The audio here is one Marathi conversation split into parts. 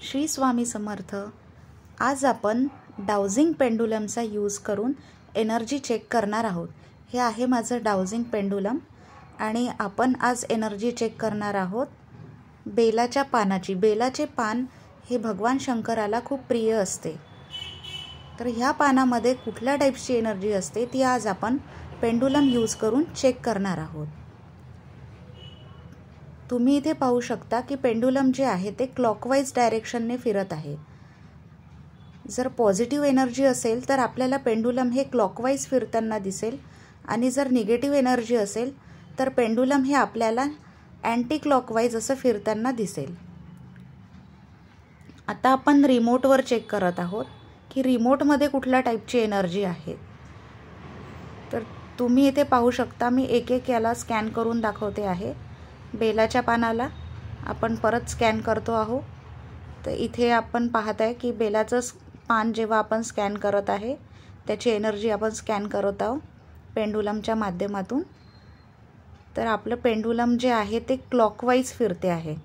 श्री स्वामी समर्थ। आज आपण डाउजिंग पेंडुलमचा यूज करून एनर्जी चेक करणार आहोत। हे आहे माझं डाउजिंग पेंडुलम आणि आपण आज एनर्जी चेक करणार आहोत बेलाच्या पानाची। बेलाचे पान हे भगवान शंकराला खूप प्रिय असते। तर ह्या पानामध्ये कुठल्या टाइपची एनर्जी असते ती आज आपण पेंडुलम यूज करून चेक करणार आहोत। तुम्ही इथे पाहू शकता की पेंडुलम जे आहे ते क्लॉकवाइज डायरेक्शनने फिरत आहे। जर पॉझिटिव्ह एनर्जी असेल तर आपल्याला पेंडुलम हे क्लॉकवाइज फिरताना दिसेल आणि जर निगेटिव्ह एनर्जी असेल तर पेंडुलम हे आपल्याला अँटी क्लॉकवाइज असं फिरताना दिसेल। आता आपण रिमोटवर चेक करत आहोत की रिमोटमध्ये कुठल्या टाइपची एनर्जी आहे। तर तुम्ही इथे पाहू शकता मी एक एक याला स्कॅन करून दाखवते आहे। बेलाच्या पानाला आपण परत स्कॅन करतो आहोत। तर इथे आपण पाहत आहे की बेलाचं पान जेव्हा आपण स्कॅन करत आहे त्याची एनर्जी आपण स्कॅन करत आहोत पेंडुलमच्या माध्यमातून। तर आपलं पेंडुलम जे आहे ते क्लॉकवाइज फिरते आहे।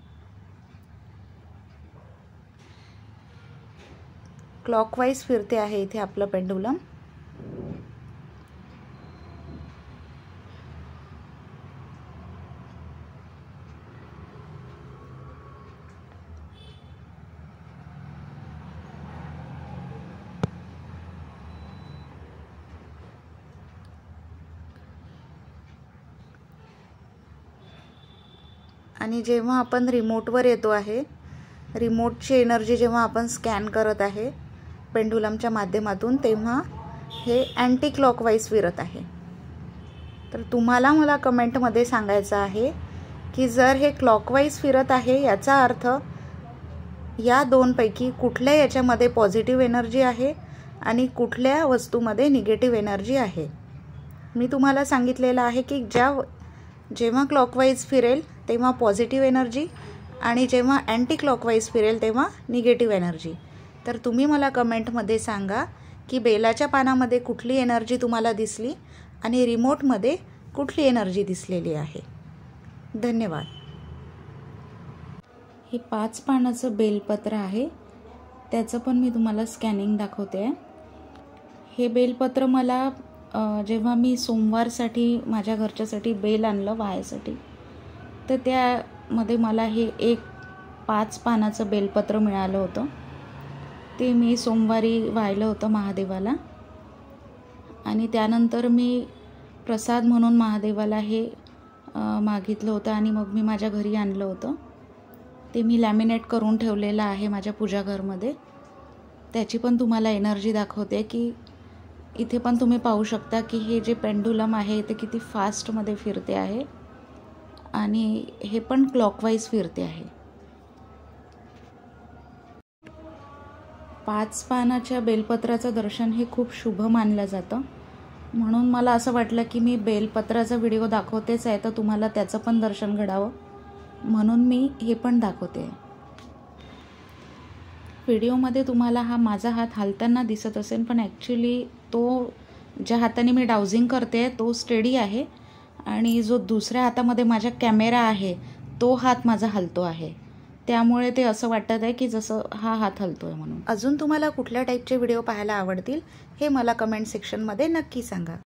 क्लॉकवाइज फिरते आहे इथे आपलं पेंडुलम। आणि जेव्हा आपण रिमोटवर येतो आहे, रिमोटची एनर्जी जेव्हा आपण स्कॅन करत आहे पेंडुलमच्या माध्यमातून तेव्हा हे अँटी क्लॉकवाइज फिरत आहे। तर तुम्हाला मला कमेंटमध्ये सांगायचं आहे की जर हे क्लॉकवाइज फिरत आहे याचा अर्थ या दोनपैकी कुठल्या याच्यामध्ये पॉझिटिव्ह एनर्जी आहे आणि कुठल्या वस्तूमध्ये निगेटिव्ह एनर्जी आहे। मी तुम्हाला सांगितलेलं आहे की जेव्हा क्लॉकवाइज फिरेल तेव्हा पॉझिटिव्ह एनर्जी आणि जेव्हा अँटी क्लॉकवाइज फिरेल तेव्हा निगेटिव्ह एनर्जी। तर तुम्ही मला कमेंटमध्ये सांगा की बेलाच्या पानामध्ये कुठली एनर्जी तुम्हाला दिसली आणि रिमोटमध्ये कुठली एनर्जी दिसलेली आहे। धन्यवाद। हे 5 पानाचं बेलपत्र आहे, त्याचं पण मी तुम्हाला स्कॅनिंग दाखवते आहे। हे बेलपत्र मला जेव्हा मी सोमवारसाठी माझ्या घरच्यासाठी बेल आणलं वाहायसाठी तर त्यामध्ये मला हे 5 पानाचं बेलपत्र मिळालं होतं। ते मी सोमवारी वाहिलं होतं महादेवाला आणि त्यानंतर मी प्रसाद म्हणून महादेवाला हे मागितलं होतं आणि मग मी माझ्या घरी आणलं होतं। ते मी लॅमिनेट करून ठेवलेलं आहे माझ्या पूजाघरमध्ये। त्याची पण तुम्हाला एनर्जी दाखवते की इथे पण तुम्ही पाहू शकता की हे जे पेंडुलम आहे ते किती फास्टमध्ये फिरते आहे आणि हे पण क्लॉकवाइज फिरते आहे। 5 पानाच्या बेलपत्राचं दर्शन हे खूप शुभ मानलं जातं, म्हणून मला असं वाटलं की मी बेलपत्राचा व्हिडिओ दाखवतेच आहे तर तुम्हाला त्याचं पण दर्शन घडावं म्हणून मी हे पण दाखवते। व्हिडिओमध्ये तुम्हाला हा माझा हात हलताना दिसत असेल पण ॲक्च्युली तो ज्या हाताने मी डाउजिंग करते तो स्टेडी आहे आणि जो दुसऱ्या हातामध्ये माझ्या कॅमेरा आहे तो हात माझा हलतो आहे, त्यामुळे ते असं वाटत आहे की जसं हा हात हलतोय म्हणून। अजून तुम्हाला कुठल्या टाईपचे व्हिडिओ पाहायला आवडतील हे मला कमेंट सेक्शनमध्ये नक्की सांगा।